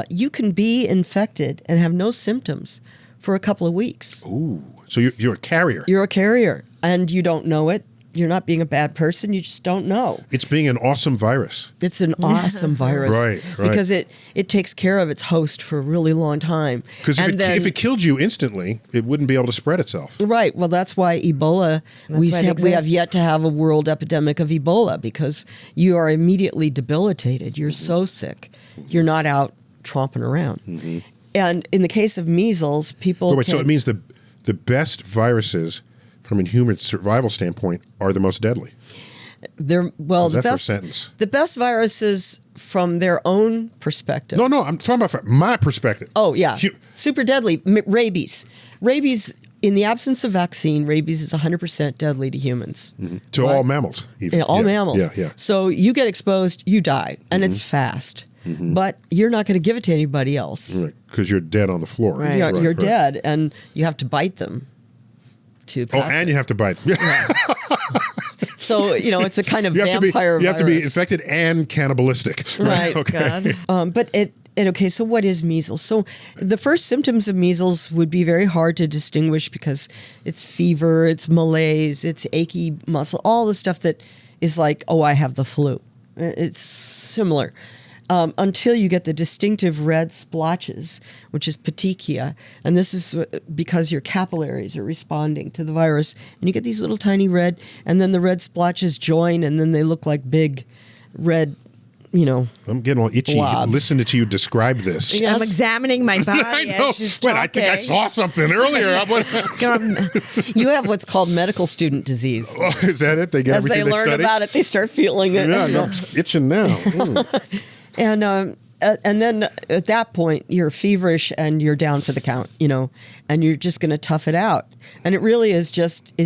Speaker 2: you can be infected and have no symptoms for a couple of weeks.
Speaker 1: Ooh. So you're a carrier.
Speaker 2: You're a carrier, and you don't know it. You're not being a bad person. You just don't know.
Speaker 1: It's being an awesome virus.
Speaker 2: It's an awesome virus.
Speaker 1: Right.
Speaker 2: Because it takes care of its host for a really long time.
Speaker 1: Because if it killed you instantly, it wouldn't be able to spread itself.
Speaker 2: Right. Well, that's why Ebola, we have yet to have a world epidemic of Ebola, because you are immediately debilitated. You're so sick. You're not out tromping around. Mm-hmm. And in the case of measles, people
Speaker 1: so it means the best viruses from a human survival standpoint are the most deadly.
Speaker 2: The best viruses from their own perspective.
Speaker 1: No, I'm talking about from my perspective.
Speaker 2: Oh, yeah. Super deadly. Rabies. Rabies, in the absence of vaccine, rabies is 100% deadly to humans.
Speaker 1: Mm-hmm. To all mammals, even.
Speaker 2: All mammals.
Speaker 1: Yeah.
Speaker 2: So you get exposed, you die, and it's fast. Mm-hmm. But you're not going to give it to anybody else.
Speaker 1: Right, because you're dead on the floor.
Speaker 2: Right. You're dead, and you have to bite them.
Speaker 1: And you have to bite.
Speaker 2: Yeah. So, it's a kind of vampire virus.
Speaker 1: You have to be infected and cannibalistic.
Speaker 2: Right.
Speaker 1: Okay.
Speaker 2: God. So what is measles? So the first symptoms of measles would be very hard to distinguish because it's fever, it's malaise, it's achy muscle, all the stuff that is like, oh, I have the flu. It's similar. Until you get the distinctive red splotches, which is petechia. And this is because your capillaries are responding to the virus. And you get these little tiny red, and then the red splotches join, and then they look like big red,
Speaker 1: I'm getting all itchy
Speaker 2: blobs.
Speaker 1: Listening to you describe this.
Speaker 3: Yes. I'm examining my body
Speaker 1: I know.
Speaker 3: as she's talking.
Speaker 1: I think I saw something earlier.
Speaker 2: You have what's called medical student disease.
Speaker 1: Oh, is that it? They get
Speaker 2: As
Speaker 1: everything
Speaker 2: they learn
Speaker 1: study?
Speaker 2: about it, they start feeling it.
Speaker 1: Yeah, I'm itching now.
Speaker 2: And then at that point, you're feverish and you're down for the count, and you're just going to tough it out. And it really is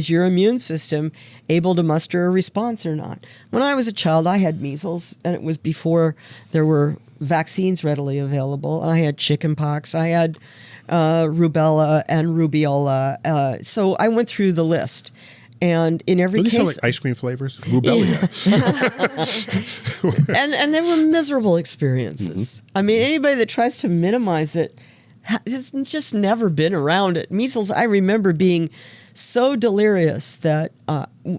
Speaker 2: your immune system able to muster a response or not? When I was a child, I had measles, and it was before there were vaccines readily available. I had chickenpox. I had rubella and rubeola. So I went through the list. And in every case,
Speaker 1: sound like ice cream flavors, rubella.
Speaker 2: and they were miserable experiences. Mm-hmm. I mean, anybody that tries to minimize it has just never been around it. Measles, I remember being so delirious that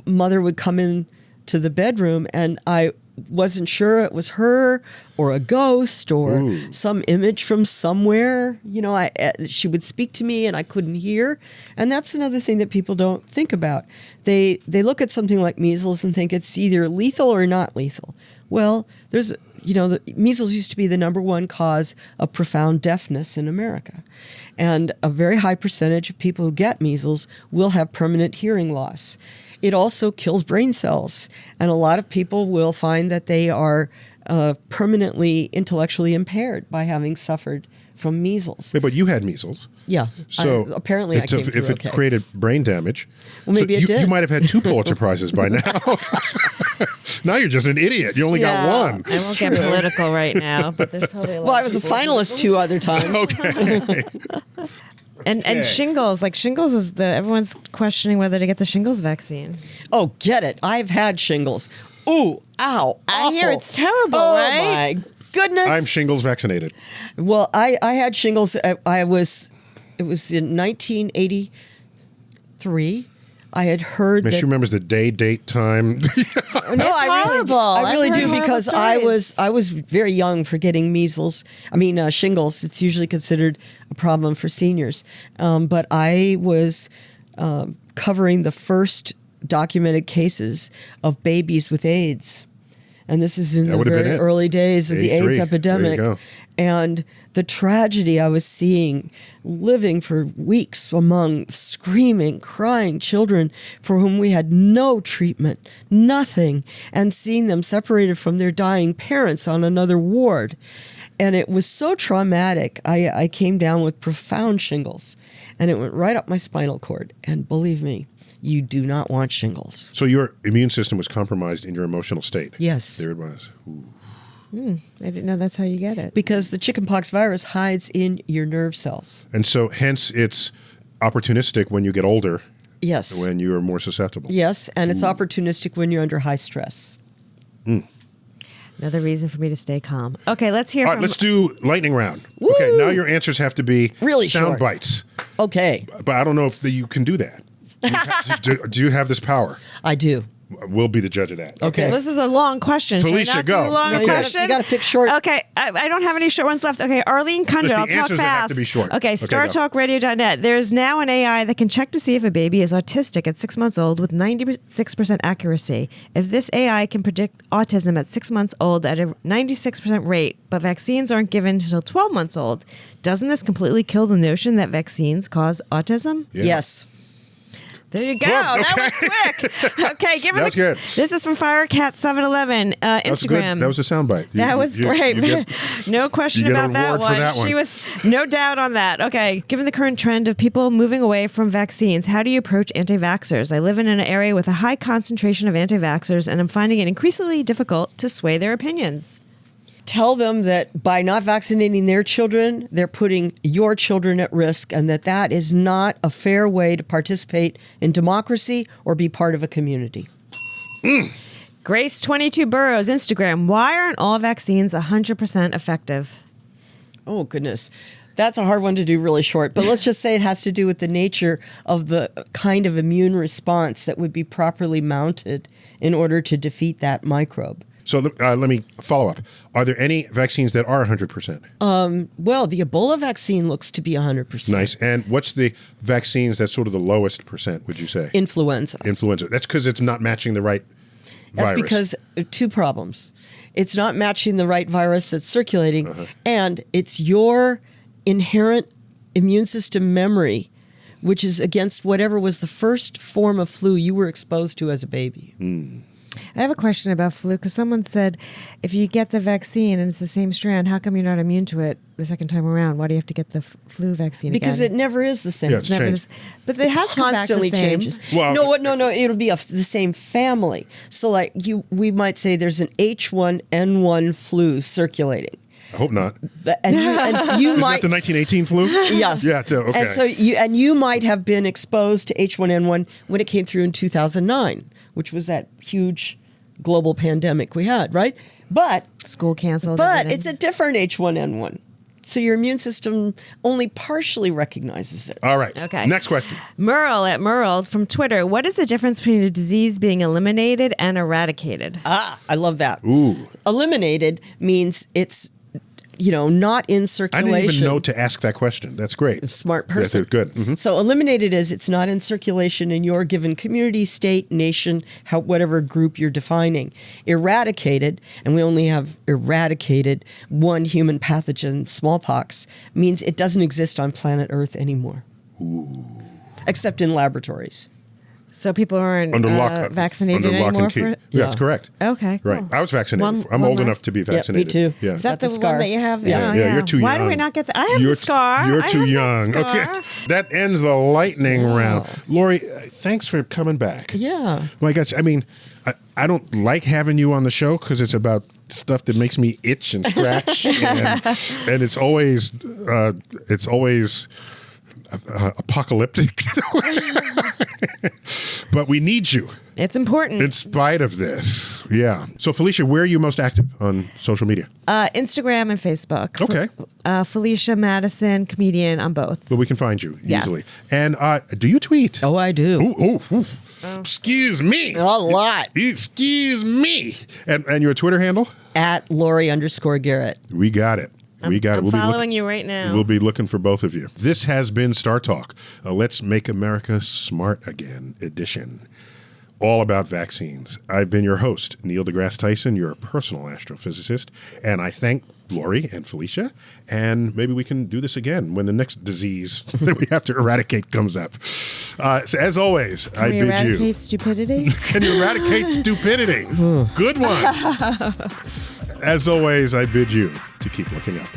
Speaker 2: mother would come in to the bedroom, and I wasn't sure it was her or a ghost or some image from somewhere. She would speak to me and I couldn't hear. And that's another thing that people don't think about. They look at something like measles and think it's either lethal or not lethal. Well, the measles used to be the number one cause of profound deafness in America. And a very high percentage of people who get measles will have permanent hearing loss. It also kills brain cells, and a lot of people will find that they are permanently intellectually impaired by having suffered from measles.
Speaker 1: But you had measles.
Speaker 2: Yeah.
Speaker 1: So
Speaker 2: apparently I came through
Speaker 1: if it
Speaker 2: okay.
Speaker 1: created brain damage,
Speaker 2: well, maybe it did.
Speaker 1: You might have had 2 Pulitzer Prizes by now. Now you're just an idiot. You only got one.
Speaker 3: I won't get political right now, but there's probably a lot.
Speaker 2: Well, I was a finalist 2 other times.
Speaker 1: Okay.
Speaker 3: And shingles, everyone's questioning whether to get the shingles vaccine.
Speaker 2: Oh, get it. I've had shingles. Ooh, ow,
Speaker 3: I
Speaker 2: awful.
Speaker 3: hear it's terrible,
Speaker 2: oh,
Speaker 3: right?
Speaker 2: Oh, my goodness.
Speaker 1: I'm shingles vaccinated.
Speaker 2: Well, I had shingles. It was in 1983. I had heard
Speaker 1: She remembers the day, date, time.
Speaker 2: No, I really do because I was very young for getting measles. I mean shingles. It's usually considered a problem for seniors, but I was covering the first documented cases of babies with AIDS, and this is in the very early days of the AIDS epidemic.
Speaker 1: There you go.
Speaker 2: And the tragedy I was seeing, living for weeks among screaming, crying children for whom we had no treatment, nothing, and seeing them separated from their dying parents on another ward. And it was so traumatic. I came down with profound shingles, and it went right up my spinal cord. And believe me, you do not want shingles.
Speaker 1: So your immune system was compromised in your emotional state.
Speaker 2: Yes.
Speaker 1: There it was. Ooh.
Speaker 3: I didn't know that's how you get it.
Speaker 2: Because the chickenpox virus hides in your nerve cells.
Speaker 1: And so hence it's opportunistic when you get older.
Speaker 2: Yes.
Speaker 1: When you are more susceptible.
Speaker 2: Yes, and it's opportunistic when you're under high stress.
Speaker 3: Another reason for me to stay calm. Okay, let's hear
Speaker 1: All
Speaker 3: from...
Speaker 1: right, let's do lightning round.
Speaker 2: Woo!
Speaker 1: Okay, now your answers have to be
Speaker 2: Really
Speaker 1: sound
Speaker 2: short.
Speaker 1: bites.
Speaker 2: Okay,
Speaker 1: But I don't know if you can do that. Do you have this power?
Speaker 2: I do.
Speaker 1: We'll be the judge of that.
Speaker 2: Okay.
Speaker 3: This is a long question. Should I
Speaker 1: Felicia,
Speaker 3: not
Speaker 1: go.
Speaker 3: do a long
Speaker 1: No, you
Speaker 3: question?
Speaker 2: You got to pick short.
Speaker 3: Okay, I don't have any short ones left. Okay, Arlene Kundra,
Speaker 1: Listen,
Speaker 3: I'll
Speaker 1: the
Speaker 3: talk
Speaker 1: answers have
Speaker 3: fast.
Speaker 1: to be short.
Speaker 3: Okay,
Speaker 1: Okay, go.
Speaker 3: StarTalkRadio.net. There's now an AI that can check to see if a baby is autistic at 6 months old with 96% accuracy. If this AI can predict autism at 6 months old at a 96% rate, but vaccines aren't given until 12 months old, doesn't this completely kill the notion that vaccines cause autism?
Speaker 1: Yeah.
Speaker 2: Yes.
Speaker 3: There you go.
Speaker 1: Good,
Speaker 3: That
Speaker 1: okay.
Speaker 3: was quick. Okay, give it
Speaker 1: That was good.
Speaker 3: This is from Firecat711
Speaker 1: That was good.
Speaker 3: Instagram.
Speaker 1: That was a soundbite.
Speaker 3: That was great. No question
Speaker 1: you get
Speaker 3: about
Speaker 1: an
Speaker 3: that
Speaker 1: award
Speaker 3: one.
Speaker 1: for that one.
Speaker 3: She was no doubt on that. Okay, given the current trend of people moving away from vaccines, how do you approach anti-vaxxers? I live in an area with a high concentration of anti-vaxxers, and I'm finding it increasingly difficult to sway their opinions.
Speaker 2: Tell them that by not vaccinating their children, they're putting your children at risk, and that is not a fair way to participate in democracy or be part of a community.
Speaker 3: Grace22 Burrows, Instagram. Why aren't all vaccines 100% effective?
Speaker 2: Oh, goodness. That's a hard one to do really short, but let's just say it has to do with the nature of the kind of immune response that would be properly mounted in order to defeat that microbe.
Speaker 1: So let me follow up. Are there any vaccines that are 100%?
Speaker 2: Well, the Ebola vaccine looks to be 100%.
Speaker 1: Nice. And what's the vaccines that's sort of the lowest percent, would you say?
Speaker 2: Influenza.
Speaker 1: Influenza. That's because it's not matching the right
Speaker 2: That's
Speaker 1: virus.
Speaker 2: because two problems. It's not matching the right virus that's circulating, and it's your inherent immune system memory, which is against whatever was the first form of flu you were exposed to as a baby.
Speaker 3: I have a question about flu because someone said if you get the vaccine and it's the same strand, how come you're not immune to it the second time around? Why do you have to get the flu vaccine
Speaker 2: Because
Speaker 3: again?
Speaker 2: it never is the same.
Speaker 1: Yeah, it's
Speaker 3: Never
Speaker 1: changed.
Speaker 3: but it has come back the
Speaker 2: Constantly
Speaker 3: same.
Speaker 2: changes.
Speaker 1: Well,
Speaker 2: No. It'll be the same family. So, like we might say there's an H1N1 flu circulating,
Speaker 1: I hope not.
Speaker 2: and you
Speaker 1: Is
Speaker 2: might
Speaker 1: that the 1918 flu?
Speaker 2: Yes.
Speaker 1: Yeah, okay.
Speaker 2: And so you might have been exposed to H1N1 when it came through in 2009, which was that huge global pandemic we had, right? But
Speaker 3: School canceled.
Speaker 2: but
Speaker 3: everything.
Speaker 2: it's a different H1N1. So your immune system only partially recognizes it.
Speaker 1: All right.
Speaker 3: Okay.
Speaker 1: Next question.
Speaker 3: Merle at Merle from Twitter. What is the difference between a disease being eliminated and eradicated?
Speaker 2: I love that.
Speaker 1: Ooh.
Speaker 2: Eliminated means it's not in
Speaker 1: I
Speaker 2: circulation.
Speaker 1: didn't even know to ask that question. That's great.
Speaker 2: Smart person.
Speaker 1: That's good. Mhm.
Speaker 2: So eliminated is it's not in circulation in your given community, state, nation, whatever group you're defining. Eradicated, and we only have eradicated one human pathogen, smallpox, means it doesn't exist on planet Earth anymore. Except in laboratories.
Speaker 3: So people aren't
Speaker 1: Under lock,
Speaker 3: vaccinated
Speaker 1: under lock
Speaker 3: anymore
Speaker 1: and key.
Speaker 3: for it?
Speaker 1: Yeah, that's correct.
Speaker 3: Okay, cool.
Speaker 1: Right. I was vaccinated. I'm
Speaker 3: One
Speaker 1: old enough
Speaker 3: last-
Speaker 1: to be
Speaker 2: Yeah,
Speaker 1: vaccinated.
Speaker 2: me too.
Speaker 1: Yeah.
Speaker 3: Is that the
Speaker 2: Got the scar.
Speaker 3: one that you have?
Speaker 2: Yeah.
Speaker 3: Oh,
Speaker 1: Yeah, you're too
Speaker 3: Why
Speaker 1: young.
Speaker 3: do we not get that? I have the scar.
Speaker 1: You're
Speaker 3: I
Speaker 1: too
Speaker 3: have
Speaker 1: young.
Speaker 3: that
Speaker 1: Okay.
Speaker 3: scar.
Speaker 1: That ends the lightning round. Lori, thanks for coming back.
Speaker 2: Yeah.
Speaker 1: My gosh, I mean, I don't like having you on the show because it's about stuff that makes me itch and scratch, and it's always apocalyptic. But we need you
Speaker 3: It's important.
Speaker 1: in spite of this. Yeah. So, Felicia, where are you most active on social media?
Speaker 3: Instagram and Facebook.
Speaker 1: Okay.
Speaker 3: Felicia Madison, comedian on both.
Speaker 1: So we can find you
Speaker 3: Yes.
Speaker 1: easily. And do you tweet?
Speaker 2: Oh, I do.
Speaker 1: Ooh. Excuse me.
Speaker 2: A lot.
Speaker 1: Excuse me. And your Twitter handle?
Speaker 2: At Laurie_Garrett.
Speaker 1: We got it. We got it.
Speaker 3: I'm
Speaker 1: We'll be
Speaker 3: following you right now.
Speaker 1: We'll be looking for both of you. This has been Star Talk, a Let's Make America Smart Again edition, all about vaccines. I've been your host, Neil deGrasse Tyson, your personal astrophysicist, and I thank Laurie and Felicia, and maybe we can do this again when the next disease that we have to eradicate comes up. So as always, I
Speaker 3: Can we
Speaker 1: bid
Speaker 3: eradicate
Speaker 1: you.
Speaker 3: stupidity?
Speaker 1: Can you eradicate stupidity? Good one. As always, I bid you to keep looking up.